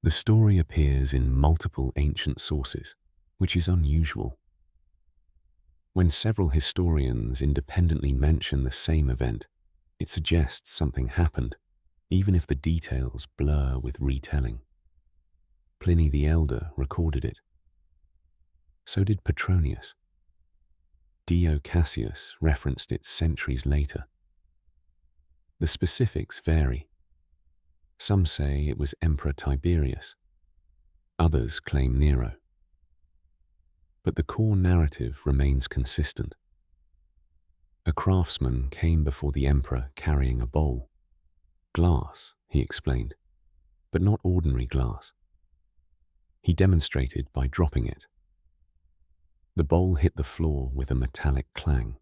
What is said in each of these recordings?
The story appears in multiple ancient sources, which is unusual. When several historians independently mention the same event, it suggests something happened, even if the details blur with retelling. Pliny the Elder recorded it. So did Petronius. Dio Cassius referenced it centuries later. The specifics vary. Some say it was Emperor Tiberius. Others claim Nero. But the core narrative remains consistent. A craftsman came before the emperor carrying a bowl. Glass, he explained, but not ordinary glass. He demonstrated by dropping it. The bowl hit the floor with a metallic clang.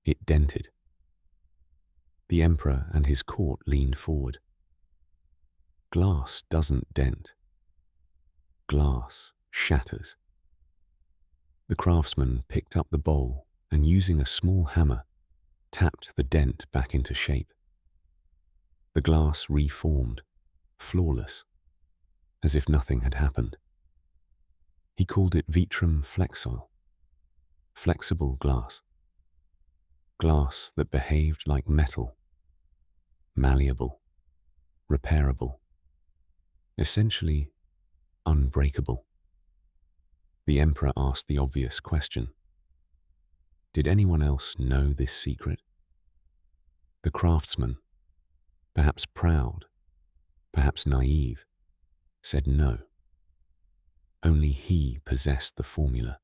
It dented. The emperor and his court leaned forward. Glass doesn't dent. Glass shatters. The craftsman picked up the bowl and, using a small hammer, tapped the dent back into shape. The glass reformed, flawless, as if nothing had happened. He called it vitrum flexile, flexible glass. Glass that behaved like metal, malleable, repairable, essentially unbreakable. The emperor asked the obvious question. Did anyone else know this secret? The craftsman, perhaps proud, perhaps naive, said no. Only he possessed the formula.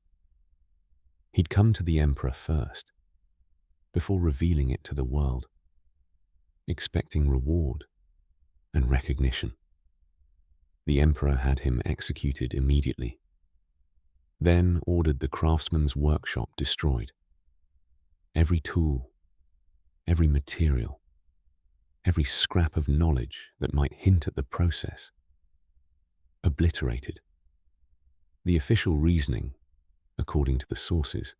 He'd come to the emperor first, before revealing it to the world, expecting reward and recognition. The emperor had him executed immediately, then ordered the craftsman's workshop destroyed. Every tool, every material, every scrap of knowledge that might hint at the process, obliterated. The official reasoning, according to the sources,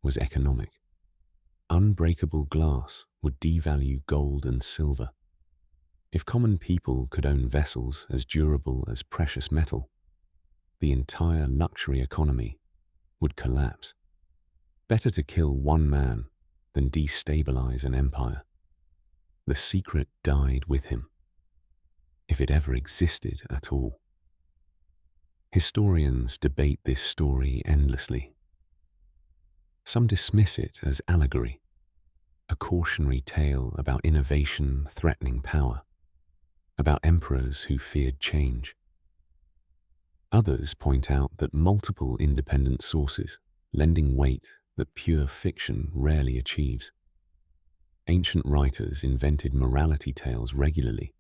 was economic. Unbreakable glass would devalue gold and silver. If common people could own vessels as durable as precious metal, the entire luxury economy would collapse. Better to kill one man than destabilize an empire. The secret died with him, if it ever existed at all. Historians debate this story endlessly. Some dismiss it as allegory, a cautionary tale about innovation threatening power, about emperors who feared change. Others point out that multiple independent sources, lending weight that pure fiction rarely achieves. Ancient writers invented morality tales regularly,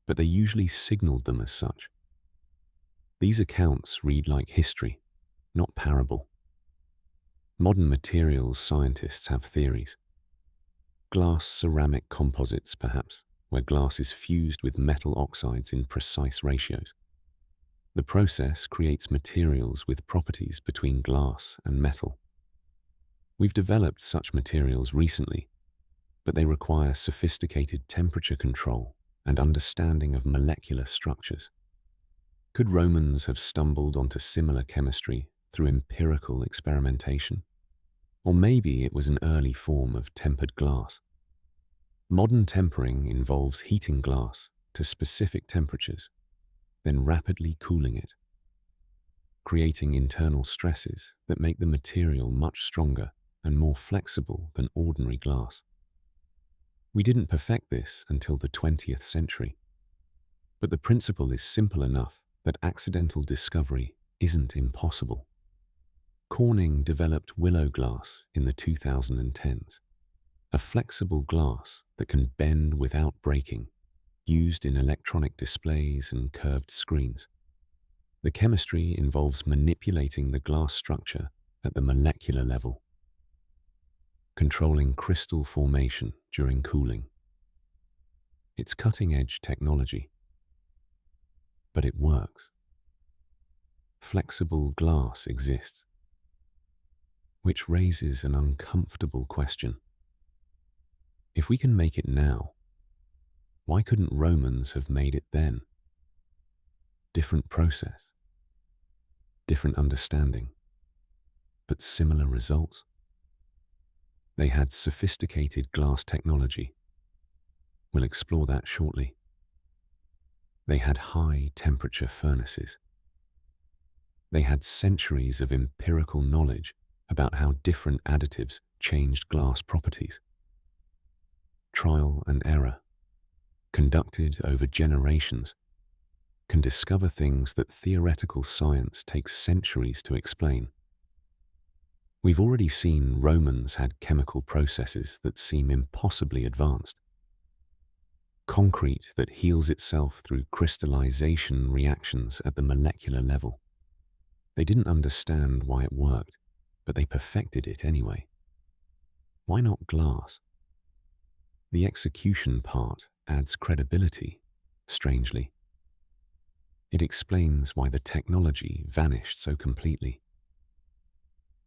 but they usually signaled them as such. These accounts read like history, not parable. Modern materials scientists have theories. Glass-ceramic composites, perhaps, where glass is fused with metal oxides in precise ratios. The process creates materials with properties between glass and metal. We've developed such materials recently, but they require sophisticated temperature control and understanding of molecular structures. Could Romans have stumbled onto similar chemistry through empirical experimentation? Or maybe it was an early form of tempered glass. Modern tempering involves heating glass to specific temperatures, then rapidly cooling it, creating internal stresses that make the material much stronger and more flexible than ordinary glass. We didn't perfect this until the 20th century, but the principle is simple enough that accidental discovery isn't impossible. Corning developed willow glass in the 2010s, a flexible glass that can bend without breaking, used in electronic displays and curved screens. The chemistry involves manipulating the glass structure at the molecular level, controlling crystal formation during cooling. It's cutting-edge technology, but it works. Flexible glass exists, which raises an uncomfortable question. If we can make it now, why couldn't Romans have made it then? Different process, different understanding, but similar results. They had sophisticated glass technology. We'll explore that shortly. They had high-temperature furnaces. They had centuries of empirical knowledge about how different additives changed glass properties. Trial and error, conducted over generations, can discover things that theoretical science takes centuries to explain. We've already seen Romans had chemical processes that seem impossibly advanced. Concrete that heals itself through crystallization reactions at the molecular level. They didn't understand why it worked, but they perfected it anyway. Why not glass? The execution part adds credibility, strangely. It explains why the technology vanished so completely.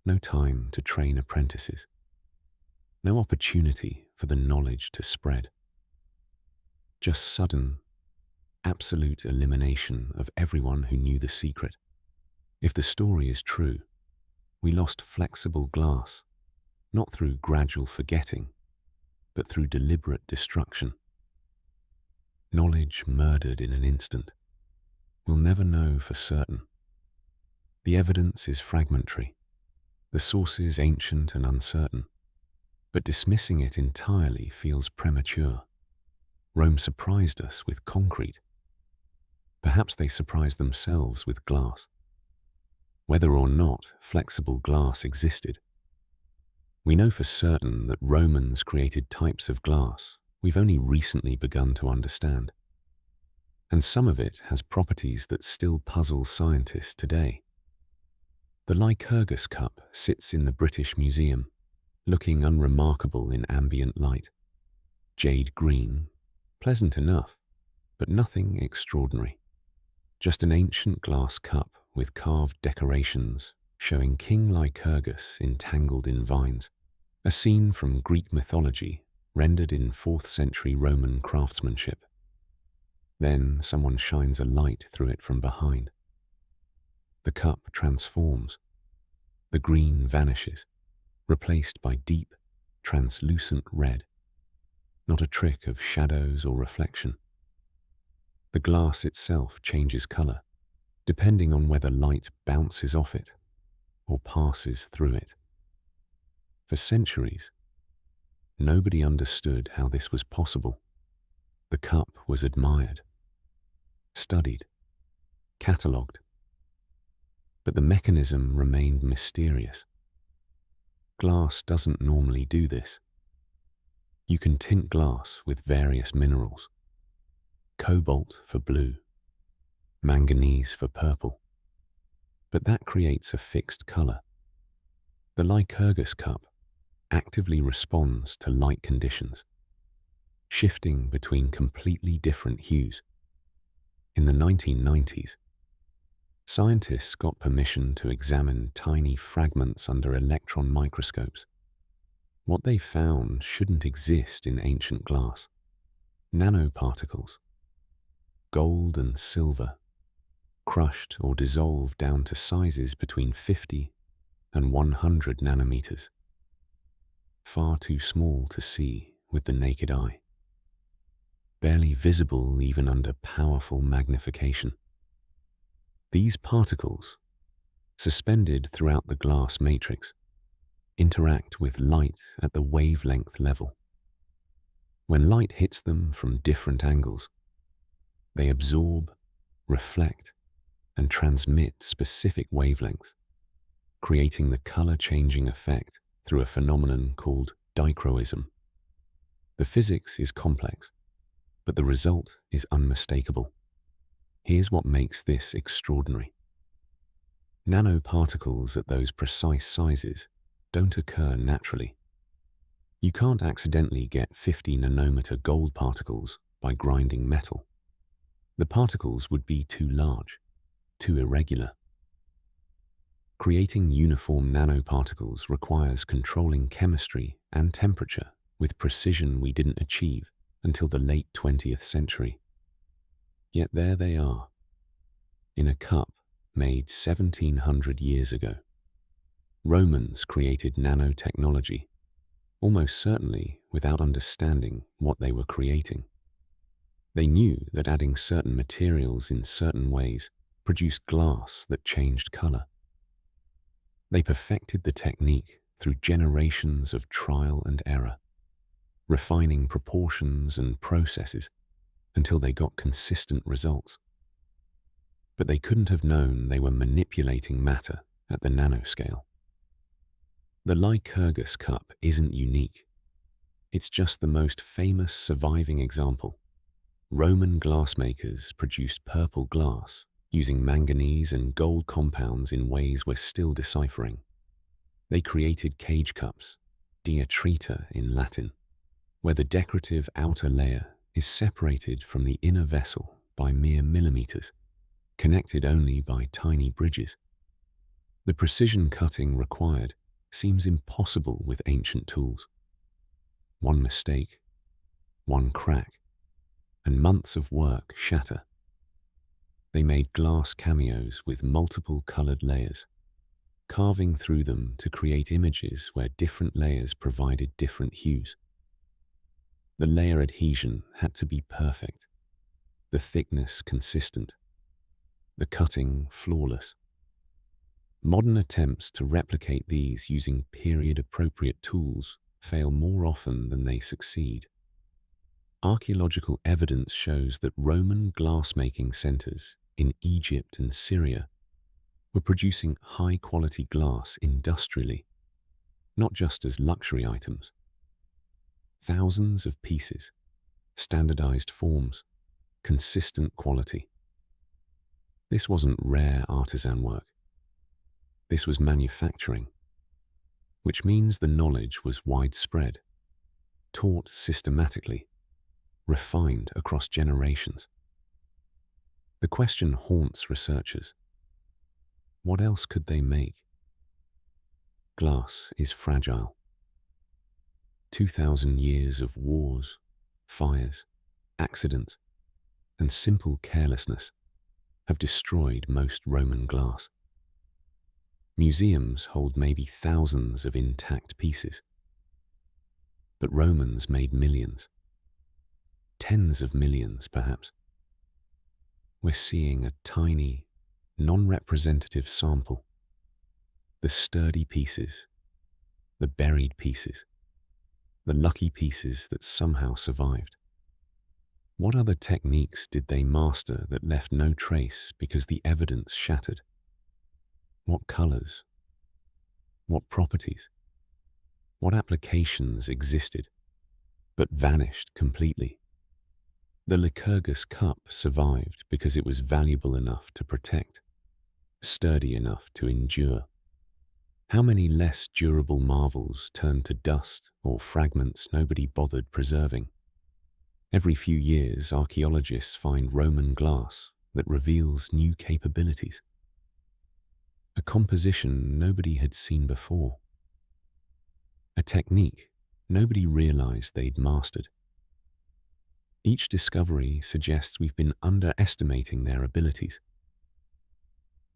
No time to train apprentices. No opportunity for the knowledge to spread. Just sudden, absolute elimination of everyone who knew the secret. If the story is true, we lost flexible glass, not through gradual forgetting, but through deliberate destruction. Knowledge murdered in an instant. We'll never know for certain. The evidence is fragmentary, the sources ancient and uncertain, but dismissing it entirely feels premature. Rome surprised us with concrete. Perhaps they surprised themselves with glass. Whether or not flexible glass existed, we know for certain that Romans created types of glass we've only recently begun to understand. And some of it has properties that still puzzle scientists today. The Lycurgus cup sits in the British Museum, looking unremarkable in ambient light. Jade green, pleasant enough, but nothing extraordinary. Just an ancient glass cup with carved decorations showing King Lycurgus entangled in vines, a scene from Greek mythology rendered in 4th century Roman craftsmanship. Then someone shines a light through it from behind. The cup transforms. The green vanishes, replaced by deep, translucent red. Not a trick of shadows or reflection. The glass itself changes color, depending on whether light bounces off it or passes through it. For centuries, nobody understood how this was possible. The cup was admired, studied, catalogued, but the mechanism remained mysterious. Glass doesn't normally do this. You can tint glass with various minerals. Cobalt for blue, manganese for purple, but that creates a fixed color. The Lycurgus cup actively responds to light conditions, shifting between completely different hues. In the 1990s, scientists got permission to examine tiny fragments under electron microscopes. What they found shouldn't exist in ancient glass. Nanoparticles, gold and silver, crushed or dissolved down to sizes between 50 and 100 nanometers. Far too small to see with the naked eye. Barely visible even under powerful magnification. These particles, suspended throughout the glass matrix, interact with light at the wavelength level. When light hits them from different angles, they absorb, reflect, and transmit specific wavelengths, creating the color-changing effect through a phenomenon called dichroism. The physics is complex, but the result is unmistakable. Here's what makes this extraordinary. Nanoparticles at those precise sizes don't occur naturally. You can't accidentally get 50 nanometer gold particles by grinding metal. The particles would be too large, too irregular. Creating uniform nanoparticles requires controlling chemistry and temperature with precision we didn't achieve until the late 20th century. Yet there they are, in a cup made 1700 years ago. Romans created nanotechnology, almost certainly without understanding what they were creating. They knew that adding certain materials in certain ways produced glass that changed color. They perfected the technique through generations of trial and error, refining proportions and processes until they got consistent results. But they couldn't have known they were manipulating matter at the nanoscale. The Lycurgus cup isn't unique. It's just the most famous surviving example. Roman glassmakers produced purple glass using manganese and gold compounds in ways we're still deciphering. They created cage cups, diatrita in Latin, where the decorative outer layer is separated from the inner vessel by mere millimeters, connected only by tiny bridges. The precision cutting required seems impossible with ancient tools. One mistake, one crack, and months of work shatter. They made glass cameos with multiple colored layers, carving through them to create images where different layers provided different hues. The layer adhesion had to be perfect, the thickness consistent, the cutting flawless. Modern attempts to replicate these using period-appropriate tools fail more often than they succeed. Archaeological evidence shows that Roman glassmaking centers in Egypt and Syria were producing high-quality glass industrially, not just as luxury items. Thousands of pieces, standardized forms, consistent quality. This wasn't rare artisan work. This was manufacturing, which means the knowledge was widespread, taught systematically, refined across generations. The question haunts researchers. What else could they make? Glass is fragile. 2,000 years of wars, fires, accidents, and simple carelessness have destroyed most Roman glass. Museums hold maybe thousands of intact pieces. But Romans made millions. Tens of millions, perhaps. We're seeing a tiny, non-representative sample. The sturdy pieces, the buried pieces, the lucky pieces that somehow survived. What other techniques did they master that left no trace because the evidence shattered? What colors? What properties? What applications existed, but vanished completely? The Lycurgus cup survived because it was valuable enough to protect, sturdy enough to endure. How many less durable marvels turned to dust or fragments nobody bothered preserving? Every few years, archaeologists find Roman glass that reveals new capabilities. A composition nobody had seen before. A technique nobody realized they'd mastered. Each discovery suggests we've been underestimating their abilities,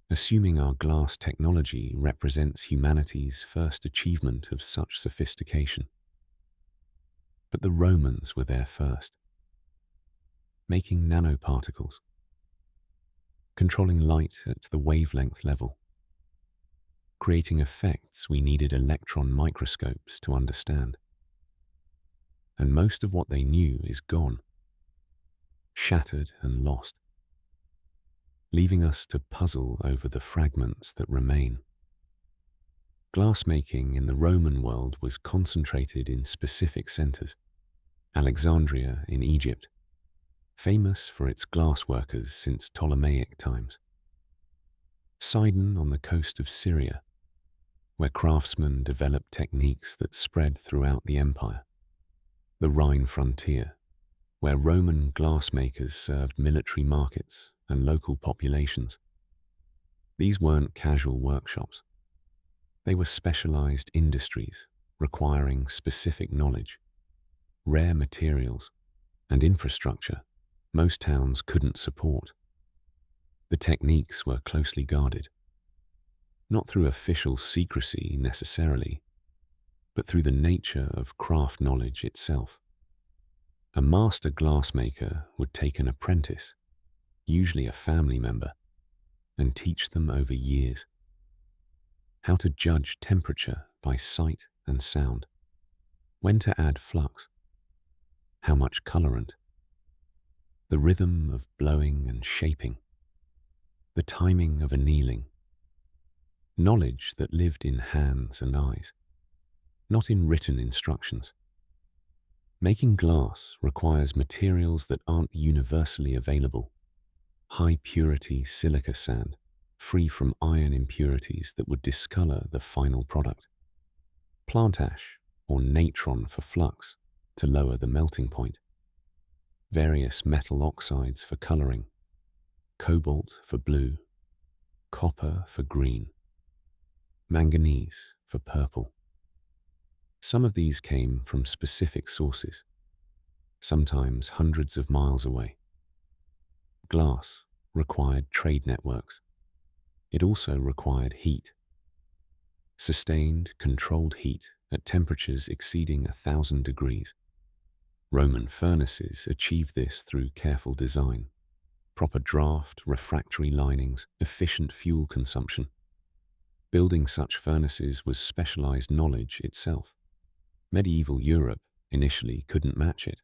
assuming our glass technology represents humanity's first achievement of such sophistication. But the Romans were there first, making nanoparticles, controlling light at the wavelength level, creating effects we needed electron microscopes to understand. And most of what they knew is gone, shattered and lost, leaving us to puzzle over the fragments that remain. Glassmaking in the Roman world was concentrated in specific centers. Alexandria in Egypt, famous for its glassworkers since Ptolemaic times. Sidon on the coast of Syria, where craftsmen developed techniques that spread throughout the empire. The Rhine frontier, where Roman glassmakers served military markets and local populations. These weren't casual workshops. They were specialized industries requiring specific knowledge, rare materials, and infrastructure most towns couldn't support. The techniques were closely guarded, not through official secrecy necessarily, but through the nature of craft knowledge itself. A master glassmaker would take an apprentice, usually a family member, and teach them over years how to judge temperature by sight and sound, when to add flux, how much colorant, the rhythm of blowing and shaping, the timing of annealing. Knowledge that lived in hands and eyes, not in written instructions. Making glass requires materials that aren't universally available. High purity silica sand, free from iron impurities that would discolor the final product. Plant ash or natron for flux to lower the melting point. Various metal oxides for coloring. Cobalt for blue. Copper for green. Manganese for purple. Some of these came from specific sources, sometimes hundreds of miles away. Glass required trade networks. It also required heat. Sustained, controlled heat at temperatures exceeding 1,000 degrees. Roman furnaces achieved this through careful design, proper draft, refractory linings, efficient fuel consumption. Building such furnaces was specialized knowledge itself. Medieval Europe initially couldn't match it.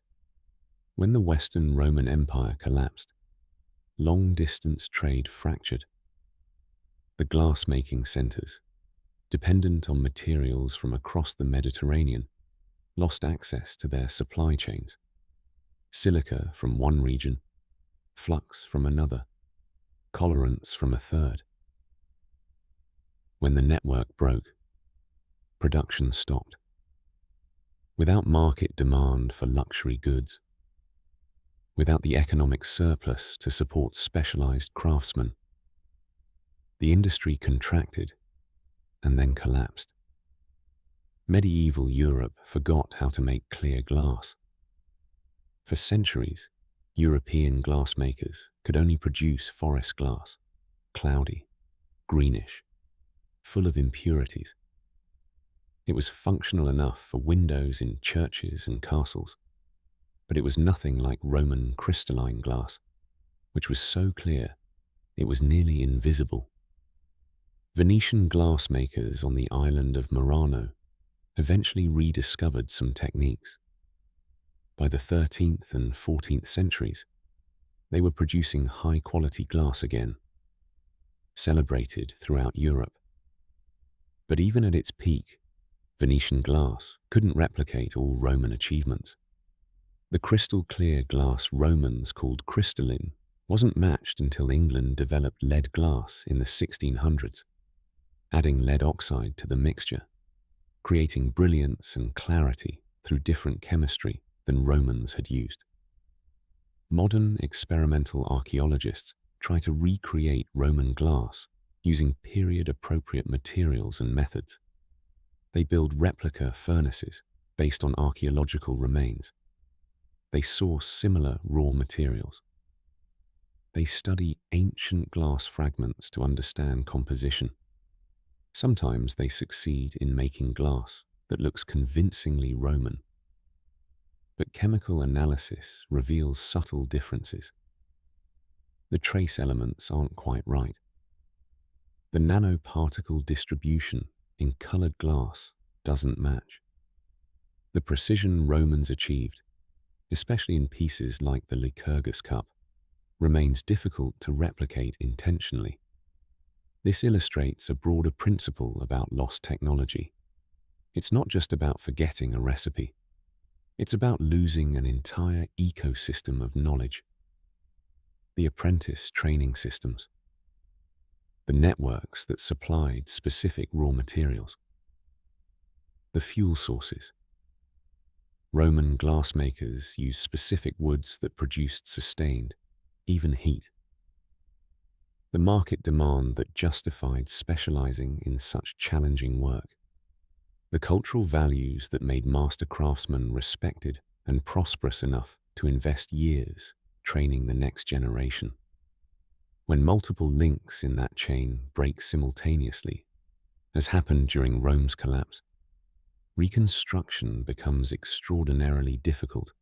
When the Western Roman Empire collapsed, long-distance trade fractured. The glass-making centers, dependent on materials from across the Mediterranean, lost access to their supply chains. Silica from one region, flux from another, colorants from a third. When the network broke, production stopped. Without market demand for luxury goods, without the economic surplus to support specialized craftsmen, the industry contracted and then collapsed. Medieval Europe forgot how to make clear glass. For centuries, European glassmakers could only produce forest glass, cloudy, greenish, full of impurities. It was functional enough for windows in churches and castles, but it was nothing like Roman crystalline glass, which was so clear it was nearly invisible. Venetian glassmakers on the island of Murano eventually rediscovered some techniques. By the 13th and 14th centuries, they were producing high-quality glass again, celebrated throughout Europe. But even at its peak, Venetian glass couldn't replicate all Roman achievements. The crystal-clear glass Romans called crystalline wasn't matched until England developed lead glass in the 1600s, adding lead oxide to the mixture, creating brilliance and clarity through different chemistry than Romans had used. Modern experimental archaeologists try to recreate Roman glass using period-appropriate materials and methods. They build replica furnaces based on archaeological remains. They source similar raw materials. They study ancient glass fragments to understand composition. Sometimes they succeed in making glass that looks convincingly Roman. But chemical analysis reveals subtle differences. The trace elements aren't quite right. The nanoparticle distribution in colored glass doesn't match. The precision Romans achieved, especially in pieces like the Lycurgus cup, remains difficult to replicate intentionally. This illustrates a broader principle about lost technology. It's not just about forgetting a recipe. It's about losing an entire ecosystem of knowledge. The apprentice training systems, the networks that supplied specific raw materials, the fuel sources. Roman glassmakers used specific woods that produced sustained, even heat. The market demand that justified specializing in such challenging work. The cultural values that made master craftsmen respected and prosperous enough to invest years training the next generation. When multiple links in that chain break simultaneously, as happened during Rome's collapse, reconstruction becomes extraordinarily difficult,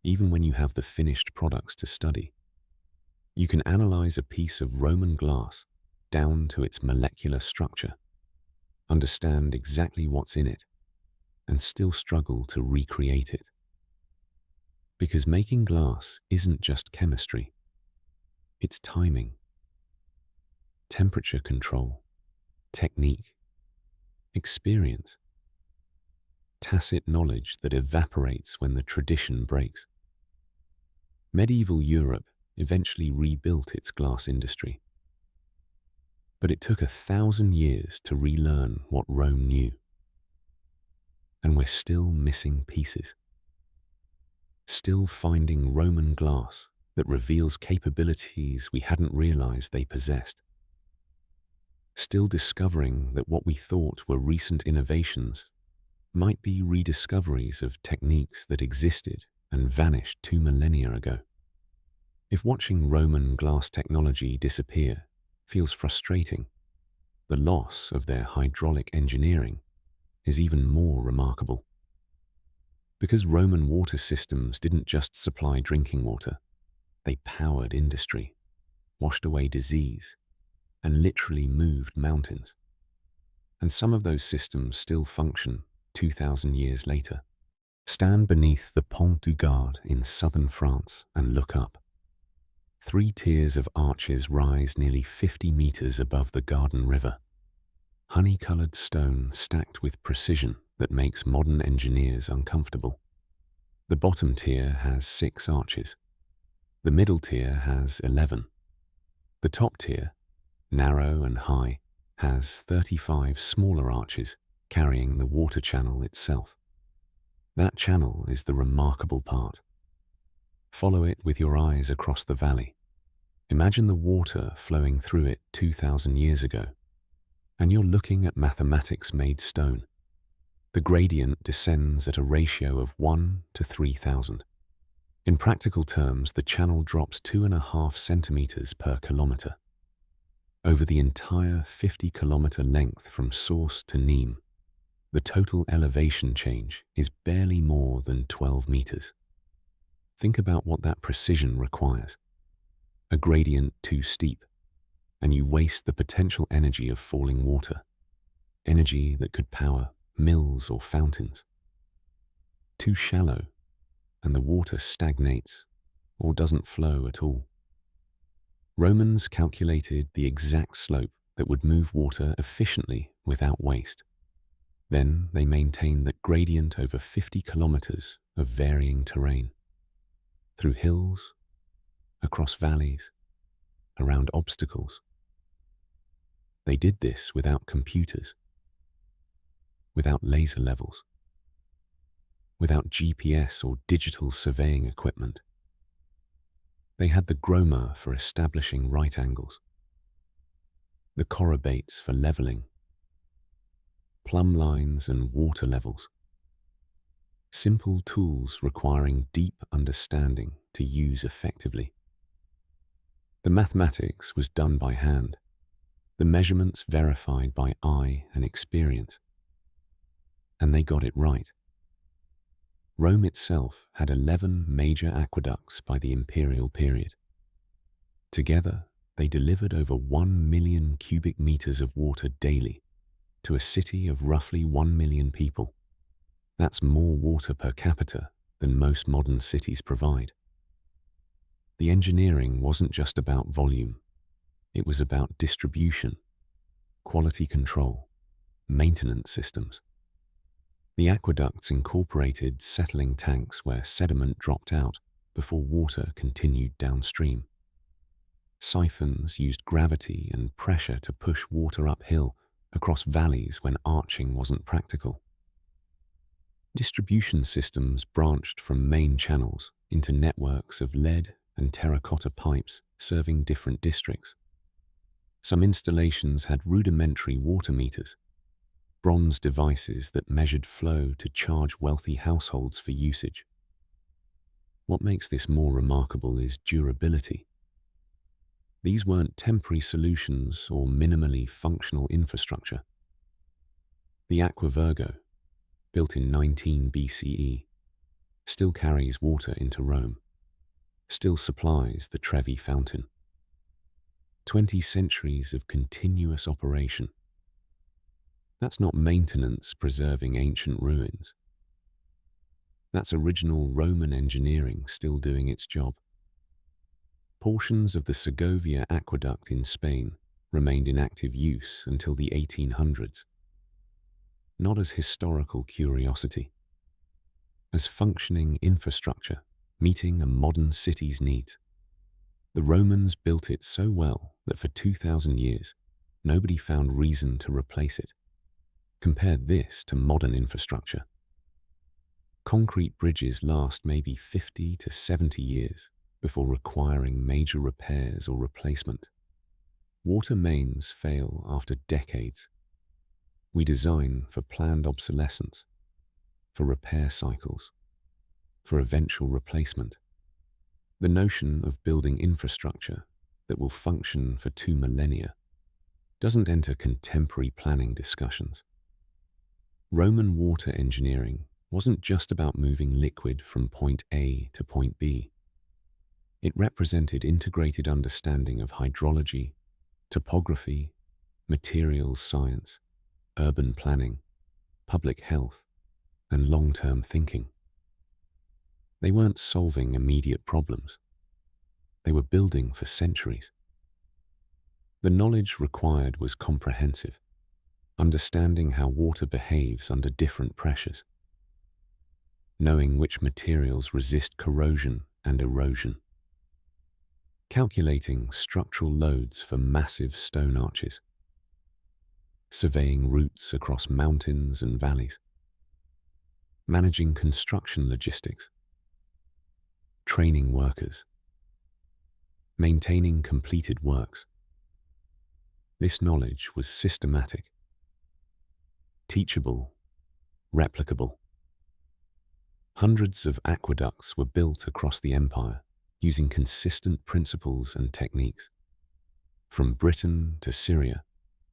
even when you have the finished products to study. You can analyze a piece of Roman glass down to its molecular structure, understand exactly what's in it, and still struggle to recreate it. Because making glass isn't just chemistry, it's timing, temperature control, technique, experience, tacit knowledge that evaporates when the tradition breaks. Medieval Europe eventually rebuilt its glass industry, but it took 1,000 years to relearn what Rome knew. And we're still missing pieces. Still finding Roman glass that reveals capabilities we hadn't realized they possessed. Still discovering that what we thought were recent innovations might be rediscoveries of techniques that existed and vanished 2 millennia ago. If watching Roman glass technology disappear feels frustrating, the loss of their hydraulic engineering is even more remarkable. Because Roman water systems didn't just supply drinking water, they powered industry, washed away disease, and literally moved mountains. And some of those systems still function 2,000 years later. Stand beneath the Pont du Gard in southern France and look up. 3 tiers of arches rise nearly 50 meters above the Garden River. Honey-colored stone stacked with precision that makes modern engineers uncomfortable. The bottom tier has 6 arches. The middle tier has 11. The top tier, narrow and high, has 35 smaller arches carrying the water channel itself. That channel is the remarkable part. Follow it with your eyes across the valley. Imagine the water flowing through it 2,000 years ago, and you're looking at mathematics made stone. The gradient descends at a ratio of 1 to 3,000. In practical terms, the channel drops 2.5 centimeters per kilometer. Over the entire 50-kilometer length from source to Nîmes, the total elevation change is barely more than 12 meters. Think about what that precision requires. A gradient too steep, and you waste the potential energy of falling water, energy that could power mills or fountains. Too shallow, and the water stagnates or doesn't flow at all. Romans calculated the exact slope that would move water efficiently without waste. Then they maintained that gradient over 50 kilometers of varying terrain, through hills, across valleys, around obstacles. They did this without computers, without laser levels, without GPS or digital surveying equipment. They had the groma for establishing right angles, the chorobates for leveling, plumb lines and water levels. Simple tools requiring deep understanding to use effectively. The mathematics was done by hand, the measurements verified by eye and experience. And they got it right. Rome itself had 11 major aqueducts by the imperial period. Together, they delivered over 1 million cubic meters of water daily to a city of roughly 1 million people. That's more water per capita than most modern cities provide. The engineering wasn't just about volume. It was about distribution, quality control, maintenance systems. The aqueducts incorporated settling tanks where sediment dropped out before water continued downstream. Siphons used gravity and pressure to push water uphill across valleys when arching wasn't practical. Distribution systems branched from main channels into networks of lead and terracotta pipes serving different districts. Some installations had rudimentary water meters, bronze devices that measured flow to charge wealthy households for usage. What makes this more remarkable is durability. These weren't temporary solutions or minimally functional infrastructure. The Aqua Virgo, built in 19 BCE, still carries water into Rome, still supplies the Trevi fountain. 20 centuries of continuous operation. That's not maintenance preserving ancient ruins. That's original Roman engineering still doing its job. Portions of the Segovia aqueduct in Spain remained in active use until the 1800s, not as historical curiosity, as functioning infrastructure meeting a modern city's needs. The Romans built it so well that for 2,000 years, nobody found reason to replace it. Compare this to modern infrastructure. Concrete bridges last maybe 50 to 70 years before requiring major repairs or replacement. Water mains fail after decades. We design for planned obsolescence, for repair cycles, for eventual replacement. The notion of building infrastructure that will function for 2 millennia doesn't enter contemporary planning discussions. Roman water engineering wasn't just about moving liquid from point A to point B. It represented integrated understanding of hydrology, topography, materials science, urban planning, public health, and long-term thinking. They weren't solving immediate problems. They were building for centuries. The knowledge required was comprehensive, understanding how water behaves under different pressures, knowing which materials resist corrosion and erosion, calculating structural loads for massive stone arches, surveying routes across mountains and valleys, managing construction logistics, training workers, maintaining completed works. This knowledge was systematic, teachable, replicable. Hundreds of aqueducts were built across the empire using consistent principles and techniques. From Britain to Syria,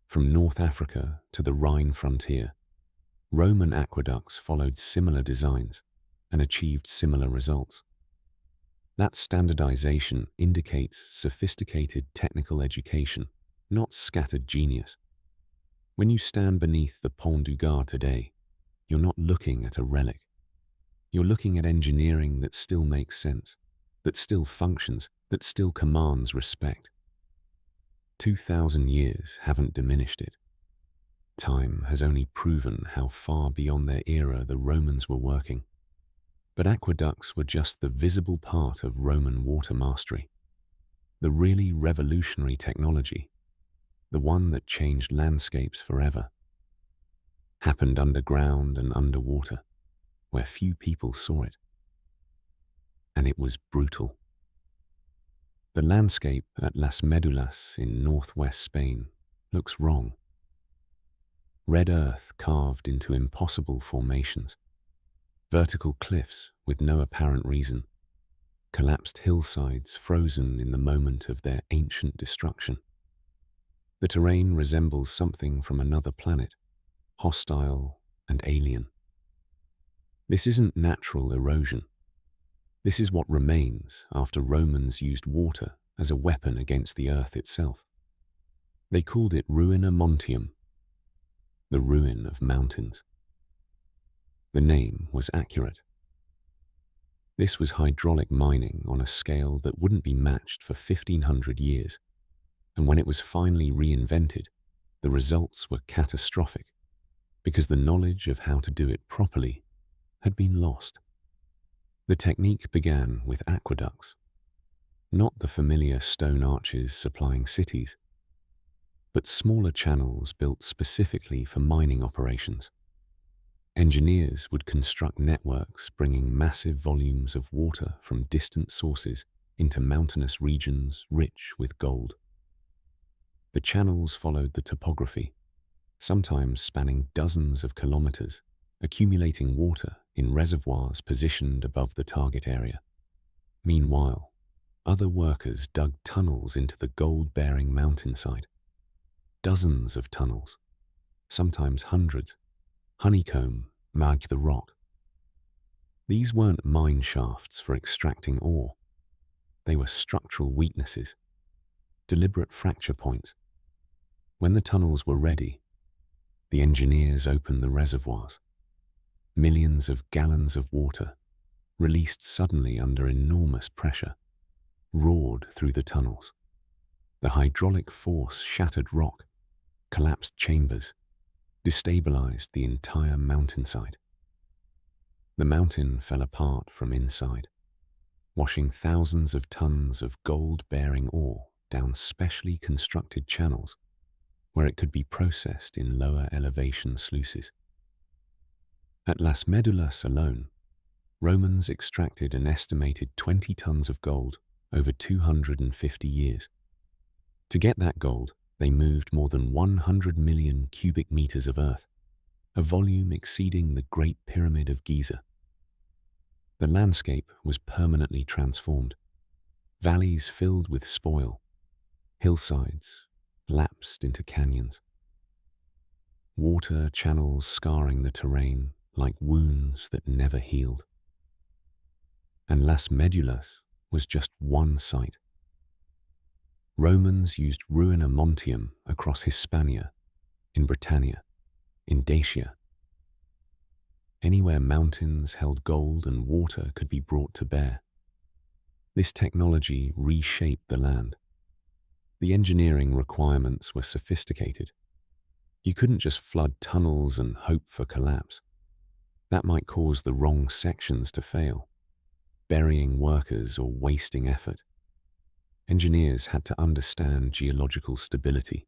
from North Africa to the Rhine frontier, Roman aqueducts followed similar designs and achieved similar results. That standardization indicates sophisticated technical education, not scattered genius. When you stand beneath the Pont du Gard today, you're not looking at a relic. You're looking at engineering that still makes sense, that still functions, that still commands respect. 2,000 years haven't diminished it. Time has only proven how far beyond their era the Romans were working. But aqueducts were just the visible part of Roman water mastery. The really revolutionary technology, the one that changed landscapes forever, happened underground and underwater, where few people saw it. And it was brutal. The landscape at Las Medulas in northwest Spain looks wrong. Red earth carved into impossible formations, vertical cliffs with no apparent reason, collapsed hillsides frozen in the moment of their ancient destruction. The terrain resembles something from another planet, hostile and alien. This isn't natural erosion. This is what remains after Romans used water as a weapon against the earth itself. They called it ruina montium, the ruin of mountains. The name was accurate. This was hydraulic mining on a scale that wouldn't be matched for 1,500 years, and when it was finally reinvented, the results were catastrophic because the knowledge of how to do it properly had been lost. The technique began with aqueducts, not the familiar stone arches supplying cities, but smaller channels built specifically for mining operations. Engineers would construct networks bringing massive volumes of water from distant sources into mountainous regions rich with gold. The channels followed the topography, sometimes spanning dozens of kilometers, accumulating water in reservoirs positioned above the target area. Meanwhile, other workers dug tunnels into the gold-bearing mountainside. Dozens of tunnels, sometimes hundreds, honeycomb marked the rock. These weren't mine shafts for extracting ore. They were structural weaknesses, deliberate fracture points. When the tunnels were ready, the engineers opened the reservoirs. Millions of gallons of water, released suddenly under enormous pressure, roared through the tunnels. The hydraulic force shattered rock, collapsed chambers, destabilized the entire mountainside. The mountain fell apart from inside, washing thousands of tons of gold-bearing ore down specially constructed channels where it could be processed in lower elevation sluices. At Las Medulas alone, Romans extracted an estimated 20 tons of gold over 250 years. To get that gold, they moved more than 100 million cubic meters of earth, a volume exceeding the Great Pyramid of Giza. The landscape was permanently transformed. Valleys filled with spoil, hillsides lapsed into canyons, water channels scarring the terrain like wounds that never healed. And Las Medulas was just one site. Romans used ruina montium across Hispania, in Britannia, in Dacia. Anywhere mountains held gold and water could be brought to bear. This technology reshaped the land. The engineering requirements were sophisticated. You couldn't just flood tunnels and hope for collapse. That might cause the wrong sections to fail, burying workers or wasting effort. Engineers had to understand geological stability,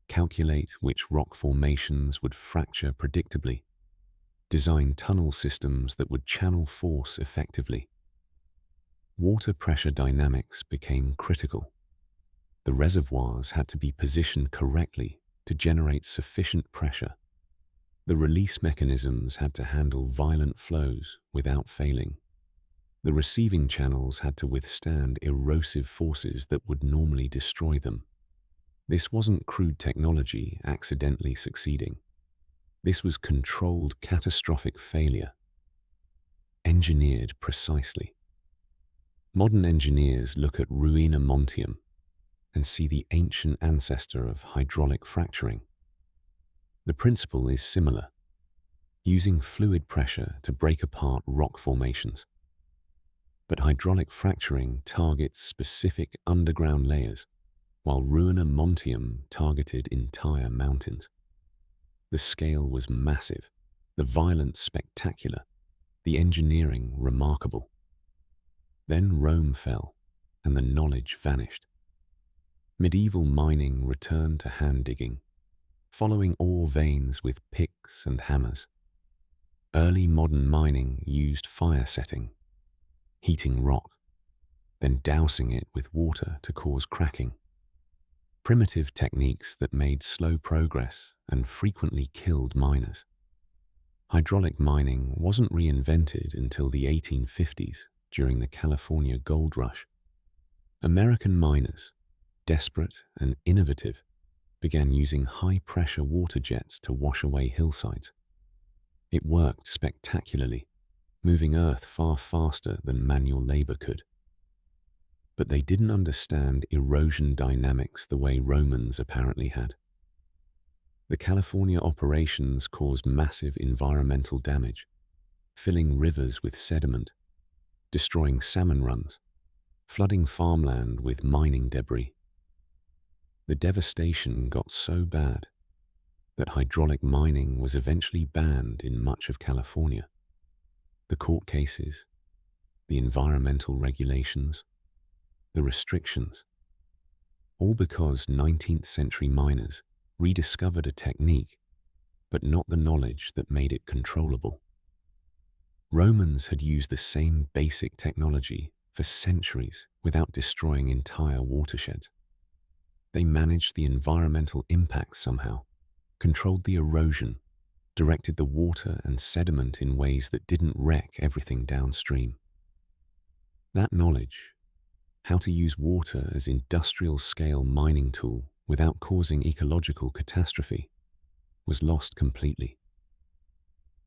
calculate which rock formations would fracture predictably, design tunnel systems that would channel force effectively. Water pressure dynamics became critical. The reservoirs had to be positioned correctly to generate sufficient pressure. The release mechanisms had to handle violent flows without failing. The receiving channels had to withstand erosive forces that would normally destroy them. This wasn't crude technology accidentally succeeding. This was controlled catastrophic failure, engineered precisely. Modern engineers look at ruina montium and see the ancient ancestor of hydraulic fracturing. The principle is similar, using fluid pressure to break apart rock formations. But hydraulic fracturing targets specific underground layers, while ruina montium targeted entire mountains. The scale was massive, the violence spectacular, the engineering remarkable. Then Rome fell, and the knowledge vanished. Medieval mining returned to hand digging, following ore veins with picks and hammers. Early modern mining used fire setting, heating rock, then dousing it with water to cause cracking. Primitive techniques that made slow progress and frequently killed miners. Hydraulic mining wasn't reinvented until the 1850s during the California gold rush. American miners, desperate and innovative, began using high-pressure water jets to wash away hillsides. It worked spectacularly, moving earth far faster than manual labor could. But they didn't understand erosion dynamics the way Romans apparently had. The California operations caused massive environmental damage, filling rivers with sediment, destroying salmon runs, flooding farmland with mining debris. The devastation got so bad that hydraulic mining was eventually banned in much of California. The court cases, the environmental regulations, the restrictions, all because 19th century miners rediscovered a technique, but not the knowledge that made it controllable. Romans had used the same basic technology for centuries without destroying entire watersheds. They managed the environmental impact somehow, controlled the erosion, directed the water and sediment in ways that didn't wreck everything downstream. That knowledge, How to use water as industrial-scale mining tool without causing ecological catastrophe was lost completely.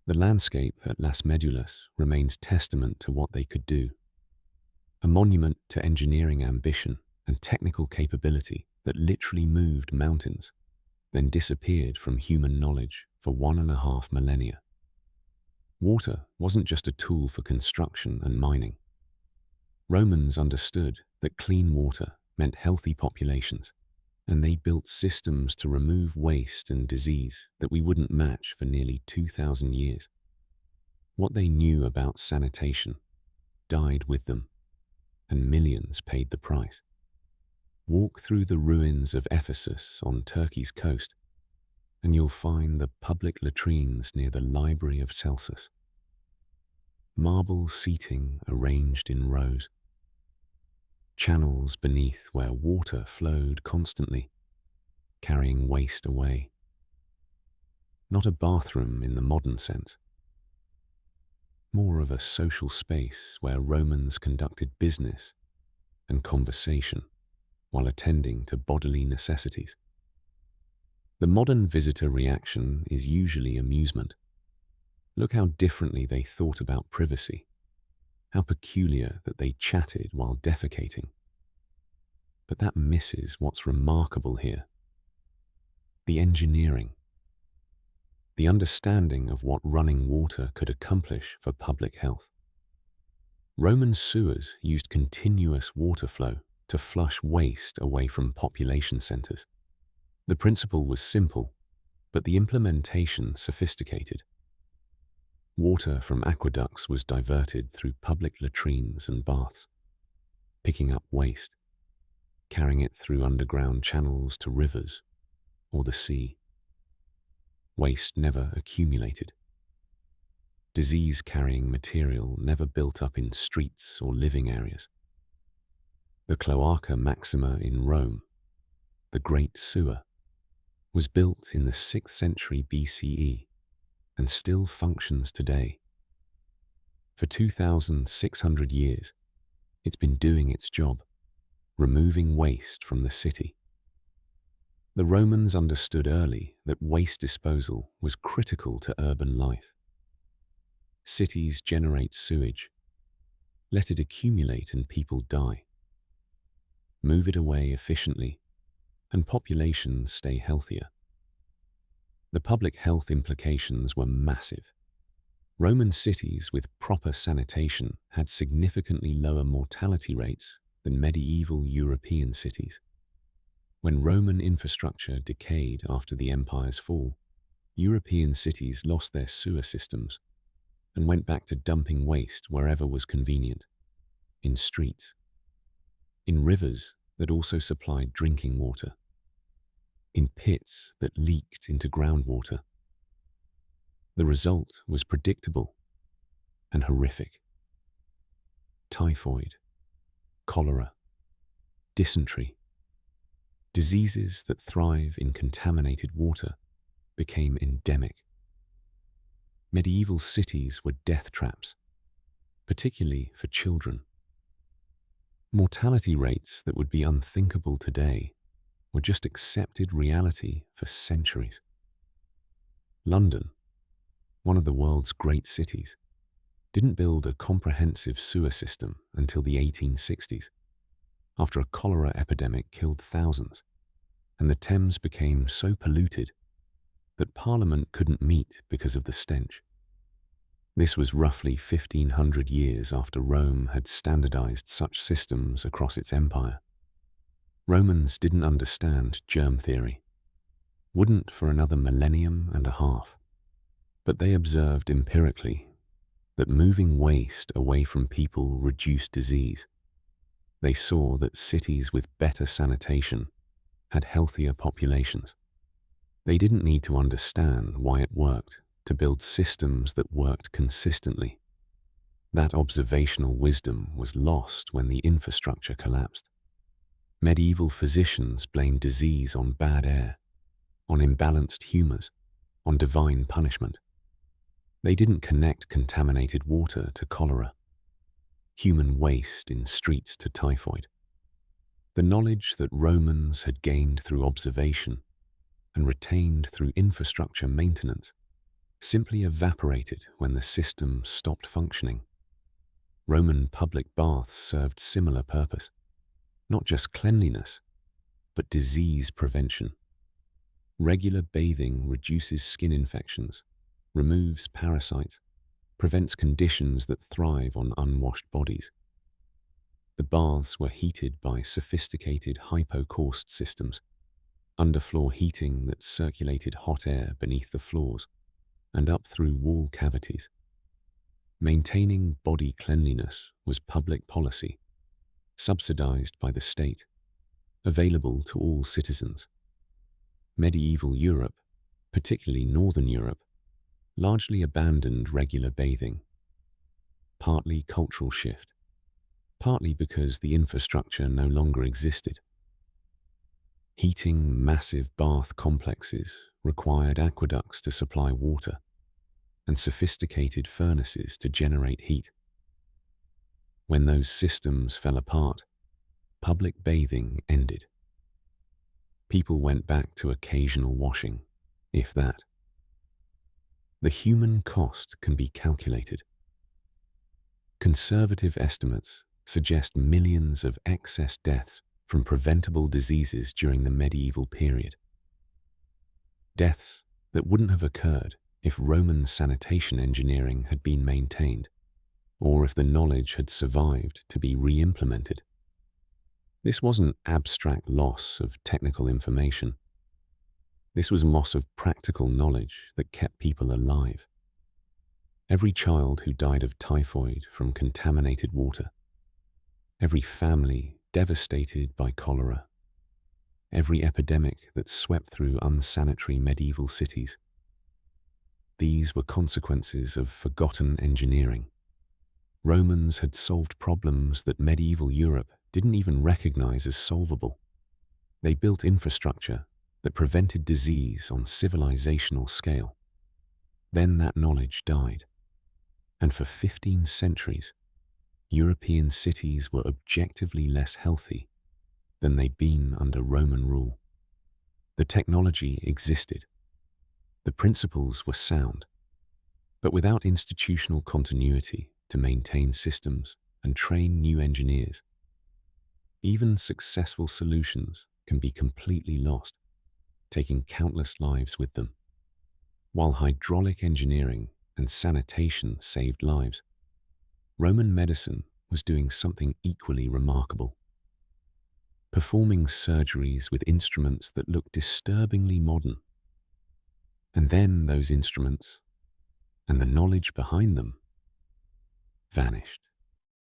The landscape at Las Medulas remains testament to what they could do, a monument to engineering ambition and technical capability that literally moved mountains, then disappeared from human knowledge for 1.5 millennia. Water wasn't just a tool for construction and mining. Romans understood that clean water meant healthy populations, and they built systems to remove waste and disease that we wouldn't match for nearly 2,000 years. What they knew about sanitation died with them, and millions paid the price. Walk through the ruins of Ephesus on Turkey's coast, and you'll find the public latrines near the Library of Celsus. Marble seating arranged in rows. Channels beneath where water flowed constantly, carrying waste away. Not a bathroom in the modern sense. More of a social space where Romans conducted business and conversation while attending to bodily necessities. The modern visitor reaction is usually amusement. Look how differently they thought about privacy, how peculiar that they chatted while defecating. But that misses what's remarkable here. The engineering. The understanding of what running water could accomplish for public health. Roman sewers used continuous water flow to flush waste away from population centers. The principle was simple, but the implementation sophisticated. Water from aqueducts was diverted through public latrines and baths, picking up waste, carrying it through underground channels to rivers or the sea. Waste never accumulated. Disease-carrying material never built up in streets or living areas. The Cloaca Maxima in Rome, the Great Sewer, was built in the 6th century BCE and still functions today. For 2,600 years, it's been doing its job, removing waste from the city. The Romans understood early that waste disposal was critical to urban life. Cities generate sewage. Let it accumulate and people die. Move it away efficiently, and populations stay healthier. The public health implications were massive. Roman cities with proper sanitation had significantly lower mortality rates than medieval European cities. When Roman infrastructure decayed after the empire's fall, European cities lost their sewer systems and went back to dumping waste wherever was convenient, in streets, in rivers that also supplied drinking water, in pits that leaked into groundwater. The result was predictable and horrific. Typhoid, cholera, dysentery, diseases that thrive in contaminated water became endemic. Medieval cities were death traps, particularly for children. Mortality rates that would be unthinkable today were just accepted reality for centuries. London, one of the world's great cities, didn't build a comprehensive sewer system until the 1860s, after a cholera epidemic killed thousands, and the Thames became so polluted that Parliament couldn't meet because of the stench. This was roughly 1,500 years after Rome had standardized such systems across its empire. Romans didn't understand germ theory, wouldn't for another millennium and a half, but they observed empirically that moving waste away from people reduced disease. They saw that cities with better sanitation had healthier populations. They didn't need to understand why it worked to build systems that worked consistently. That observational wisdom was lost when the infrastructure collapsed. Medieval physicians blamed disease on bad air, on imbalanced humors, on divine punishment. They didn't connect contaminated water to cholera, human waste in streets to typhoid. The knowledge that Romans had gained through observation and retained through infrastructure maintenance simply evaporated when the system stopped functioning. Roman public baths served similar purpose, not just cleanliness, but disease prevention. Regular bathing reduces skin infections, removes parasites, prevents conditions that thrive on unwashed bodies. The baths were heated by sophisticated hypocaust systems, underfloor heating that circulated hot air beneath the floors and up through wall cavities. Maintaining body cleanliness was public policy, subsidized by the state, available to all citizens. Medieval Europe, particularly Northern Europe, largely abandoned regular bathing. Partly cultural shift, partly because the infrastructure no longer existed. Heating massive bath complexes required aqueducts to supply water and sophisticated furnaces to generate heat. When those systems fell apart, public bathing ended. People went back to occasional washing, if that. The human cost can be calculated. Conservative estimates suggest millions of excess deaths from preventable diseases during the medieval period. Deaths that wouldn't have occurred if Roman sanitation engineering had been maintained, or if the knowledge had survived to be re-implemented. This wasn't abstract loss of technical information. This was loss of practical knowledge that kept people alive. Every child who died of typhoid from contaminated water, every family devastated by cholera, every epidemic that swept through unsanitary medieval cities. These were consequences of forgotten engineering. Romans had solved problems that medieval Europe didn't even recognize as solvable. They built infrastructure that prevented disease on civilizational scale. Then that knowledge died. And for 15 centuries, European cities were objectively less healthy than they'd been under Roman rule. The technology existed. The principles were sound, but without institutional continuity to maintain systems and train new engineers, even successful solutions can be completely lost, taking countless lives with them. While hydraulic engineering and sanitation saved lives, Roman medicine was doing something equally remarkable. Performing surgeries with instruments that looked disturbingly modern. And then those instruments, and the knowledge behind them, vanished.